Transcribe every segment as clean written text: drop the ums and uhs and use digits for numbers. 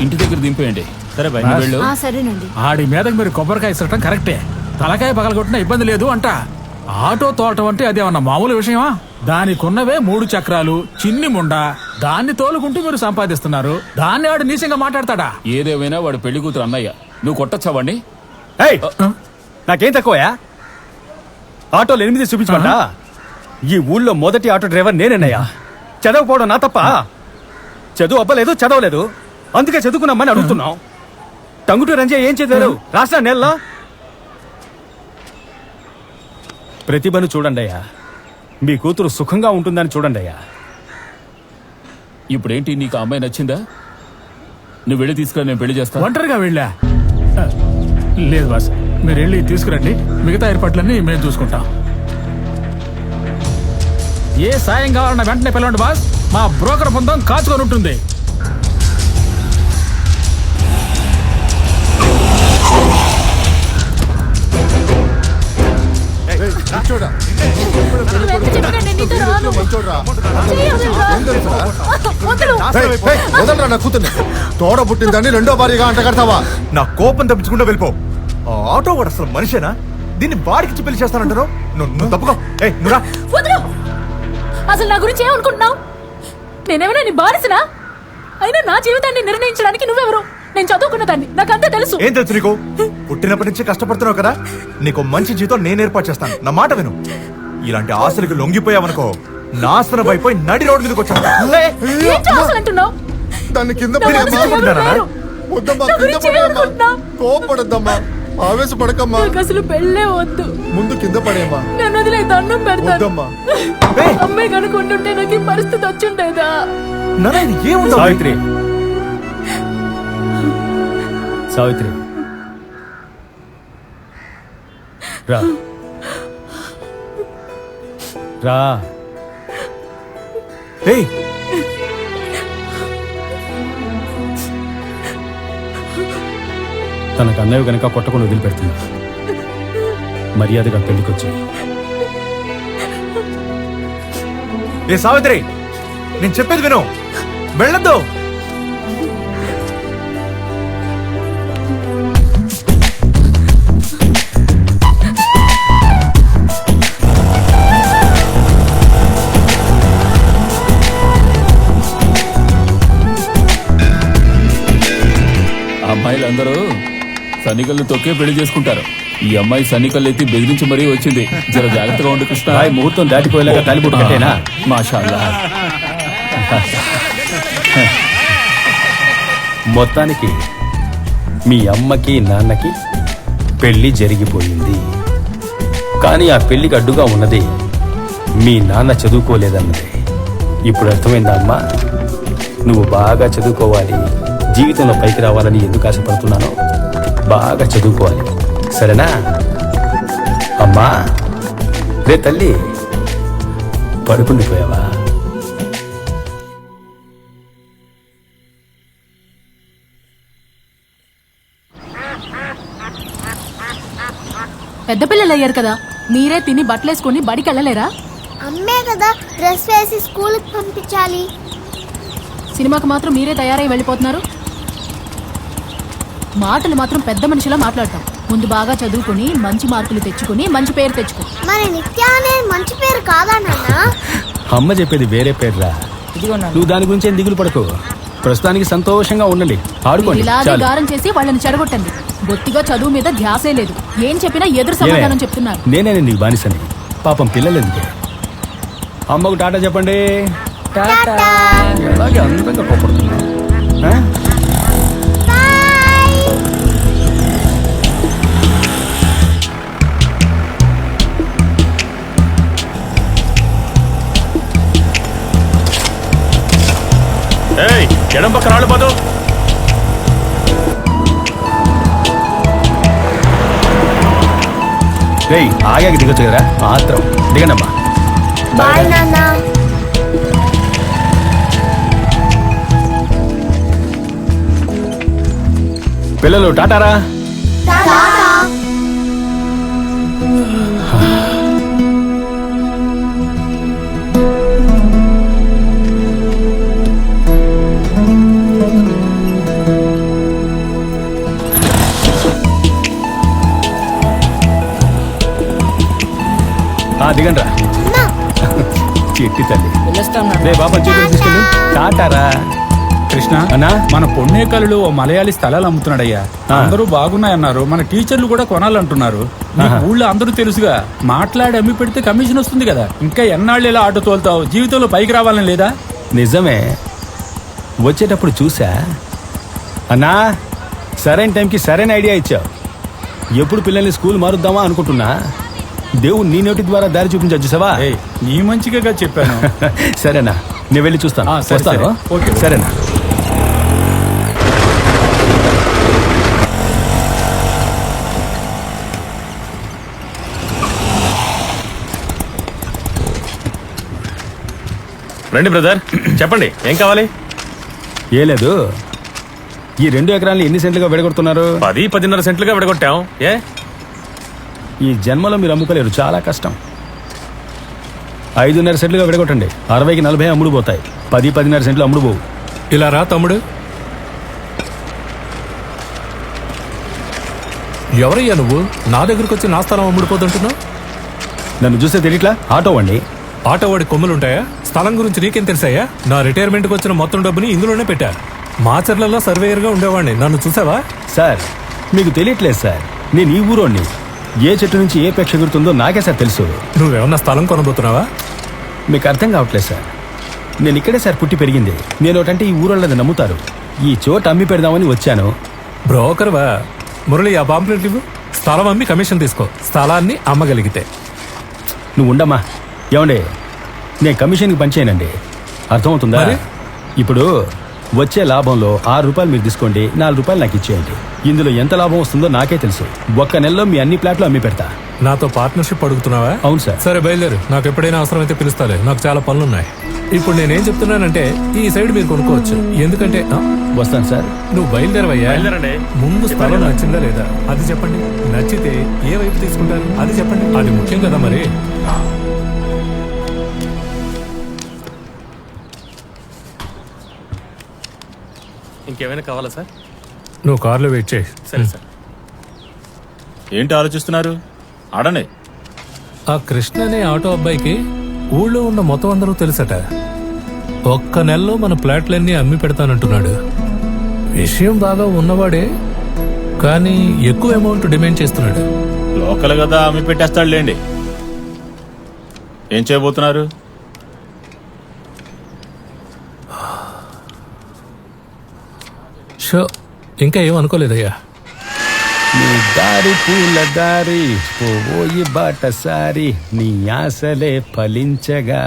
ఇంటి దగ్గర దింపేయండి. సరే బాయ్, వెళ్ళు. సరేనండి. ఆడి మీదకి మీరు కొబ్బరికాయ ఇసరటం కరెక్టే, తలకాయ పగలగొట్టినా ఇబ్బంది లేదు అంట. ఆటో తోటం అంటే అదేమన్నా మామూలు విషయమా? దానికున్నవే 3 చక్రాలు, చిన్ని ముండ, దాన్ని తోలుకుంటూ మీరు సంపాదిస్తున్నారు. దాన్ని వాడు నీచంగా మాట్లాడతాడా? ఏదేమైనా వాడు పెళ్లి కూతురు అన్నయ్య, నువ్వు కొట్టచ్చా వాడిని? నాకేం తక్కువయా? ఆటోలు 8 చూపించమంట. ఈ ఊళ్ళో మొదటి ఆటో డ్రైవర్ నేనేనయ్యా. చదవకపోవడం నా తప్ప? చదువు అవ్వలేదు, చదవలేదు, అందుకే చదువుకున్నామని అడుగుతున్నాం. టంగుటూ రంజయ్య ఏం చదివారు? రాసిన నెలలో ప్రతిభను చూడండి అయ్యా. మీ కూతురు సుఖంగా ఉంటుందని చూడండి అయ్యా. ఇప్పుడేంటి, నీకు ఆ అమ్మాయి నచ్చిందా? నువ్వు వెళ్ళి తీసుకురా, నేను పెళ్లి చేస్తా. ఒంటరిగా వెళ్ళా? లేదు బాస్, మీరు వెళ్ళి తీసుకురండి, మిగతా ఏర్పాట్లన్నీ మేము చూసుకుంటాం. ఏ సాయం కావాలన్న వెంటనే పిలవండి బాస్, మా బ్రోకర్ బృందం కాచుకొని ఉంటుంది. నా కూతుర్ని తోడ పుట్టిందని 2వ భార్యగా అంట కడతావా? నా కోపం తప్పించుకుంటూ వెళ్ళిపో. ఆటో వాడు అసలు మనిషేనా? దీన్ని వాడికి పెళ్లి చేస్తానంటారు. నువ్వు తప్పుకో. అసలు నా గురించి ఏమనుకుంటున్నావు? నేనేమైనా నీ బానిసనా? అయినా నా జీవితాన్ని నిర్ణయించడానికి నువ్వెవరు? నేను చదువుకున్న దాన్ని, నాకంతా తెలుసు. ఏం తెలుసు నీకు? పుట్టినప్పటి నుంచి కష్టపడుతున్నావు కదా, నీకు మంచి జీతం నేను ఏర్పాటు చేస్తాను. నా మాట విను. ఇలాంటి ఆశలకు లొంగిపోయావనుకో, నాశనం అయిపోయి నడి రోడ్డు మీదకి వచ్చాను. దాన్ని కింద కోపడద్దమ్మా, ఆవేశపడకమ్మా. అసలు పెళ్ళే వద్దు, ముందు కింద పడేమ్మా. నన్ను వదిలే, దండం పెడతాను. అమ్మాయి కనుకుంటుంటే నాకు ఈ పరిస్థితి వచ్చిండేదా? సావిత్రి, సావిత్రి రా రా. తనకు అన్నయ్య కనుక కొట్టకుండా వదిలిపెడుతున్నా. మర్యాదగా పెళ్లికొచ్చి. ఏ సావిత్రి, నేను చెప్పేది విను, వెళ్ళొద్దు. అమ్మాయిలందరూ సన్నికల్ని తొక్కే పెళ్లి చేసుకుంటారు. ఈ అమ్మాయి సన్నికల్లు ఎత్తి బెదిరించి మరీ వచ్చింది. జర జాగ్రత్తగా ఉండు కృష్ణ. ముహూర్తం దాటిపోయేలాగా తాలిబొట్టు కట్టేనా? మాషాల్లా. మొత్తానికి మీ అమ్మకి నాన్నకి పెళ్లి జరిగిపోయింది. కానీ ఆ పెళ్లికి అడ్డుగా ఉన్నది మీ నాన్న చదువుకోలేదన్నదే. ఇప్పుడు అర్థమైందా అమ్మా? నువ్వు బాగా చదువుకోవాలి, జీవితంలో పైకి రావాలని ఎందుకు ఆశపడుతున్నానో బాగా చదువుకోవాలి, సరేనా? అమ్మా, రే తల్లి, పడుకుండిపోయావా? పెద్ద పిల్లలు అయ్యారు కదా, మీరే తిని బట్టలేసుకుని బడికి వెళ్ళలేరా? అమ్మే కదా డ్రెస్ వేసి స్కూల్కి పంపించాలి. సినిమాకి మాత్రం మీరే తయారై వెళ్ళిపోతున్నారు. మాటలు మాత్రం పెద్ద మనిషిలా మాట్లాడతాం. ముందు బాగా చదువుకుని మంచి మార్కులు తెచ్చుకుని మంచి పేరు తెచ్చుకో. మరి నిత్య అనేది మంచి పేరు కాదా నాన్న? అమ్మ చెప్పేది వేరే పేరురా. నువ్వు దాని గురించి ఏం దిగులు పడకు. ప్రస్తుతానికి సంతోషంగా ఉండండి, ఆడుకోండి. ఇలాగే గారం చేసి వాళ్ళని చెడగొట్టండి. బొత్తిగా చదువు మీద ధ్యాసే లేదు. ఏం చెప్పినా ఎదురు సమాధానం చెప్తున్నారు. నేనే నీకు బానిసని. పాపం పిల్లలు ఎందుకు? అమ్మకు టాటా చెప్పండి. అలాగే అందంగా కోపడుతున్నా. ఎడం పక్క రాళ్ళు పోదు. ఆగాకి దిగొచ్చు కదా, మాత్రం దిగండమ్మా. బాయ్ నాన్న. పిల్లలు టాటారా. దిగండి రా చెట్టి తల్లి రే బాబా చేతులు తీసుకెళ్ళు టాటారా కృష్ణ అన్నా మన పొన్నేకల్లులో ఓ మలయాళీ స్థలాలు అమ్ముతున్నాడయ్యా. అందరూ బాగున్నాయన్నారు. మన టీచర్లు కూడా కొనాలంటున్నారు. నీకు ఊళ్ళో అందరూ తెలుసుగా, మాట్లాడి అమ్మి పెడితే కమిషన్ వస్తుంది కదా. ఇంకా ఎన్నాళ్ళు ఇలా ఆటో తోలుతావు? జీవితంలో పైకి రావాలని లేదా? నిజమే, వచ్చేటప్పుడు చూసా అన్నా. సరైన టైంకి సరైన ఐడియా ఇచ్చావు. ఎప్పుడు పిల్లల్ని స్కూల్ మారుద్దామా అనుకుంటున్నా, దేవుడు నీ నోటి ద్వారా దారి చూపించు చూసావా. ఏయ్, నీ మంచిగా చెప్పాను. సరేనా, నేను వెళ్ళి చూస్తాను. సరే, వస్తాను. సరే. ఓకే. సరేనా. రండి బ్రదర్, చెప్పండి ఏం కావాలి? ఏ లేదు, ఈ 2 ఎకరాలను ఎన్ని సెంట్లుగా విడగొడుతున్నారు? 10-10.5 సెంట్లుగా విడగొట్టాం. ఏ ఈ జన్మలో మీరు అమ్ముకోలేరు, చాలా కష్టం. 5.5 సెంట్లుగా విడగొట్టండి. 60కి 40 అమ్ముడు పోతాయి. 10-10.5 సెంట్లు అమ్ముడు పోవు. ఇలా రా తమ్ముడు. ఎవరయ్యా నువ్వు? నా దగ్గరకు వచ్చి నా స్థలం అమ్ముడిపోతుంటున్నావు. నన్ను చూస్తే తెలియట్లా? ఆటో అండి. ఆటో వాడి కొమ్ములుంటాయా? స్థలం గురించి నీకేం తెలుసాయా? నా రిటైర్మెంట్కి వచ్చిన మొత్తం డబ్బుని ఇందులోనే పెట్టా. మాచర్లలో సర్వేయర్గా ఉండేవాడిని. నన్ను చూసావా? సార్, మీకు తెలియట్లేదు సార్, నేను ఈ ఊరోని. ఏ చెట్టు నుంచి ఏ పెక్ష ఎగురుతుందో నాకే సార్ తెలుసు. నువ్వేమన్నా స్థలం కొనబోతున్నావా? మీకు అర్థం కావట్లేదు సార్, నేను ఇక్కడే సార్ పుట్టి పెరిగింది. నేను ఒకటంటే ఈ ఊరోళ్ళది నమ్ముతారు. ఈ చోట అమ్మి పెడదామని వచ్చాను. బ్రోకర్వా? మురళి, ఆ పాంప్లెట్ ఇవ్వు. స్థలం అమ్మి కమిషన్ తీసుకో, స్థలాన్ని అమ్మగలిగితే. నువ్వు ఉండమ్మా. ఏమండి, నేను కమిషన్కి పనిచేయనండి, అర్థమవుతుందా? మరి? ఇప్పుడు వచ్చే లాభంలో 6 రూపాయలు మీరు తీసుకోండి, 4 రూపాయలు నాకు ఇచ్చేయండి. ఇందులో ఎంత లాభం వస్తుందో నాకే తెలుసు. ఒక్క నెలలో మీ అన్ని ప్లాట్లు అమ్మి పెడతా. నాతో పార్ట్నర్షిప్ అడుగుతున్నావా? అవును సార్. సరే, బయలుదేరు. నాకు ఎప్పుడైనా అవసరమైతే పిలుస్తాలే, నాకు చాలా పనులున్నాయి. ఇప్పుడు నేనేం చెప్తున్నానంటే, ఈ సైడ్ మీరు కొనుక్కోవచ్చు. ఎందుకంటే వస్తాను సార్. నువ్వు బయలుదేరవయ్యా. బయలుదేరండి. ముందు స్థలం నచ్చిందా లేదా అది చెప్పండి. నచ్చితే ఏ వైపు తీసుకుంటారు అది చెప్పండి. అది ముఖ్యం కదా మరి. ఇంకేమైనా కావాలా సార్? నువ్వు కార్లో వెయిట్ చేయి. సరే సార్. ఏంటి ఆలోచిస్తున్నారు? ఆడనే. ఆ కృష్ణ అనే ఆటో అబ్బాయికి ఊళ్ళో ఉన్న మొత్తం అందరూ తెలుసట. ఒక్క నెలలో మన ప్లాట్లన్నీ అమ్మి పెడతానంటున్నాడు. విషయం బాగా ఉన్నవాడే, కానీ ఎక్కువ అమౌంట్ డిమాండ్ చేస్తున్నాడు. లోకల్ కదా, అమ్మి పెట్టేస్తాడు లేండి. ఏం చేయబోతున్నారు? షో, ఇంకా ఏం అనుకోలేదయ్యా. నీ దారి పూల దారి పోయి బాటసారి, నీ ఆశలే ఫలించగా.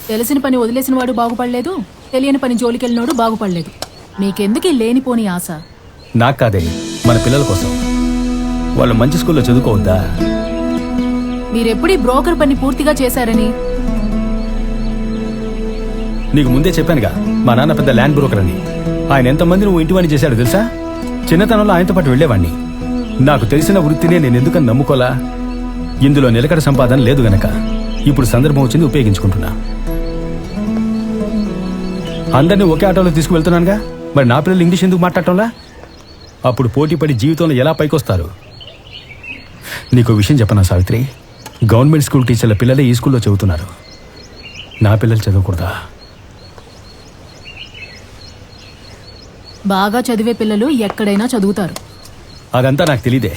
తెలిసిన పని వదిలేసిన వాడు బాగుపడలేదు, తెలియని పని జోలికెళ్ళినోడు బాగుపడలేదు. మీకెందుకు ఈ లేనిపోని ఆశ? నాకు కాదే, మన పిల్లల కోసం. వాళ్ళు మంచి స్కూల్లో చదువుకోవద్దా? మీరెప్పుడు ఈ బ్రోకర్ పని పూర్తిగా చేశారని? నీకు ముందే చెప్పానుగా, మా నాన్న పెద్ద ల్యాండ్ బ్రోకర్ అని. ఆయన ఎంతమంది నువ్వు ఇంటివాణి చేశాడు తెలుసా? చిన్నతనంలో ఆయనతో పాటు వెళ్లేవాణ్ణి. నాకు తెలిసిన వృత్తినే నేను ఎందుకని నమ్ముకోలా? ఇందులో నిలకడ సంపాదన లేదు గనక ఇప్పుడు సందర్భం వచ్చింది, ఉపయోగించుకుంటున్నా. అందరినీ ఒకే ఆటోలో తీసుకువెళ్తున్నానుగా, మరి నా పిల్లలు ఇంగ్లీష్ ఎందుకు మాట్లాడటంలా? అప్పుడు పోటీ పడి జీవితంలో ఎలా పైకొస్తారు? నీకు విషయం చెప్పనా సావిత్రి, గవర్నమెంట్ స్కూల్ టీచర్ల పిల్లలే ఈ స్కూల్లో చదువుతున్నారు. నా పిల్లలు చదవకూడదా? బాగా చదివే పిల్లలు ఎక్కడైనా చదువుతారు. అదంతా నాకు తెలీదే.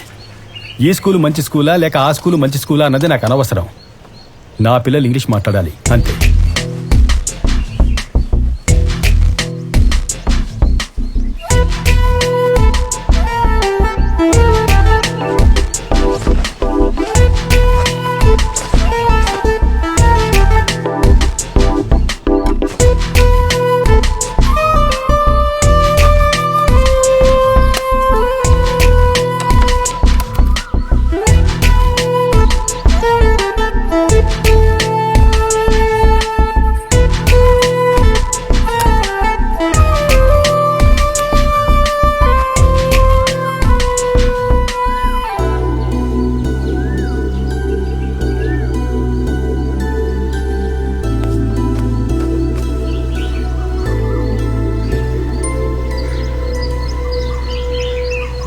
ఈ స్కూలు మంచి స్కూలా లేక ఆ స్కూలు మంచి స్కూలా అన్నది నాకు అనవసరం. నా పిల్లలు ఇంగ్లీష్ మాట్లాడాలి అంతే.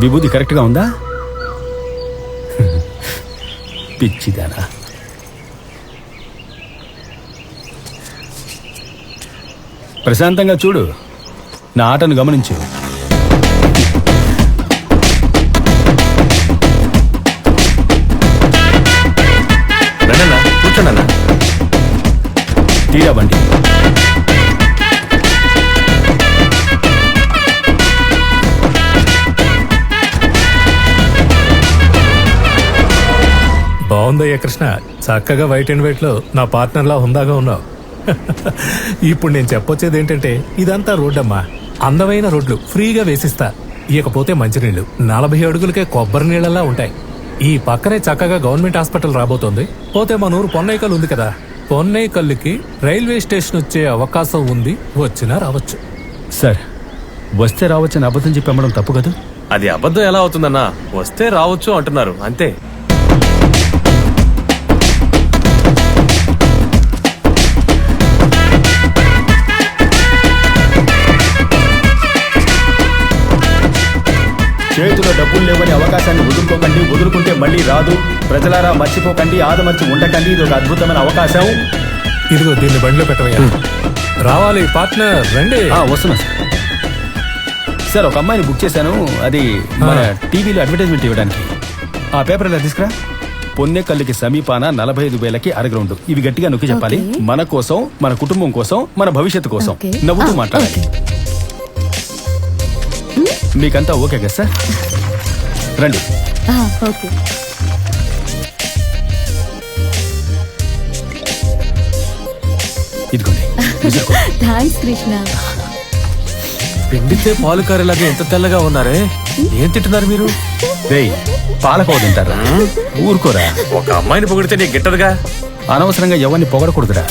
విభూతి కరెక్ట్గా ఉందా? పిచ్చిదానా. ప్రశాంతంగా చూడు, నా ఆటను గమనించు. రండన్నా, కూర్చోండి అన్న. తీరా బండి. బాగుందయ్యా కృష్ణ, చక్కగా వైట్ అండ్ వైట్ లో నా పార్ట్నర్ లా హుందాగా ఉన్నావు. ఇప్పుడు నేను చెప్పొచ్చేది ఏంటంటే, ఇదంతా రోడ్డమ్మా, అందమైన రోడ్లు ఫ్రీగా వేసిస్తా. ఇకపోతే మంచినీళ్లు 40 అడుగులకే కొబ్బరి నీళ్ళలా ఉంటాయి. ఈ పక్కనే చక్కగా గవర్నమెంట్ హాస్పిటల్ రాబోతోంది. పోతే మన ఊరు పొన్నైకల్ ఉంది కదా, పొన్నైకల్లుకి రైల్వే స్టేషన్ వచ్చే అవకాశం ఉంది. వచ్చినా రావచ్చు. సార్, వస్తే రావచ్చని అబద్ధం చెప్పి అమ్మడం తప్పు కదా? అది అబద్ధం ఎలా అవుతుందన్నా? వస్తే రావచ్చు అంటున్నారు అంతే. చేతిలో డబ్బులు లేవని అవకాశాన్ని వదులుకోకండి, వదులుకుంటే మళ్ళీ రాదు. ప్రజలారా మర్చిపోకండి, ఆదమర్చి ఉండకండి. ఇది ఒక అద్భుతమైన అవకాశం. ఇదిగో దీన్ని బండిలో పెట్టవయ్యా. రావాలి పార్ట్నర్, రండి. వస్తున్నా సార్. సార్, ఒక అమ్మాయిని బుక్ చేశాను. అది మన టీవీలో అడ్వర్టైజ్మెంట్ ఇవ్వడానికి. ఆ పేపర్ ఇలా తీసుకురా. పొన్నెకల్లుకి సమీపాన 45,000కి అరగ్రౌండ్. ఇవి గట్టిగా నొక్కి చెప్పాలి. మన కోసం, మన కుటుంబం కోసం, మన భవిష్యత్తు కోసం. నవ్వుతూ మాట్లాడాలి. మీకంతా ఓకే కదా సార్? రండి. ఓకే. ఇదిగోండి. థ్యాంక్స్ కృష్ణ. పిండితే పాలు కారేలాగా ఎంత తెల్లగా ఉన్నారే, ఏం తింటున్నారు మీరు? రేయ్, పాలకోవ తింటారా? ఊరుకోరా. ఒక అమ్మాయిని పొగిడితే నీకు గిట్టదుగా. అనవసరంగా ఎవరిని పొగడకూడదురా.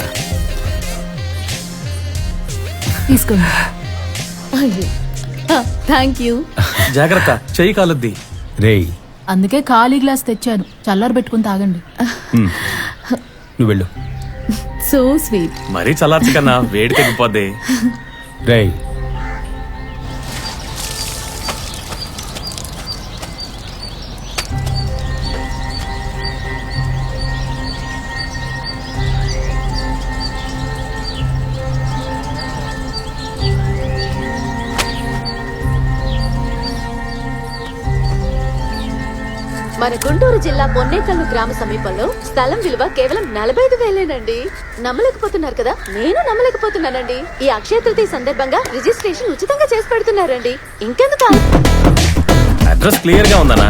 తీసుకోండి. Thank you. జాగ్రత్త, చెయ్యి కాలుద్ది. రేయ్, అందుకే ఖాళీ గ్లాస్ తెచ్చాను, చల్లారు పెట్టుకుని తాగండి. నువ్వు వెళ్ళు. So sweet. మరీ చల్లార్చి కన్నా వేడి తగ్గిపోద్ది. రేయ్, మన గుంటూరు జిల్లా పొన్నేకల్లు గ్రామ సమీపంలో స్థలం విలువ కేవలం 45,000నండి. నమ్మలేకపోతున్నారు కదా? నేను నమ్మలేకపోతున్నానండి. ఈ అక్షయ తృతీయ సందర్భంగా రిజిస్ట్రేషన్ ఉచితంగా చేసి పెడుతున్నారండి. ఇంకెందుకు? అడ్రస్ క్లియర్ గా ఉందనా?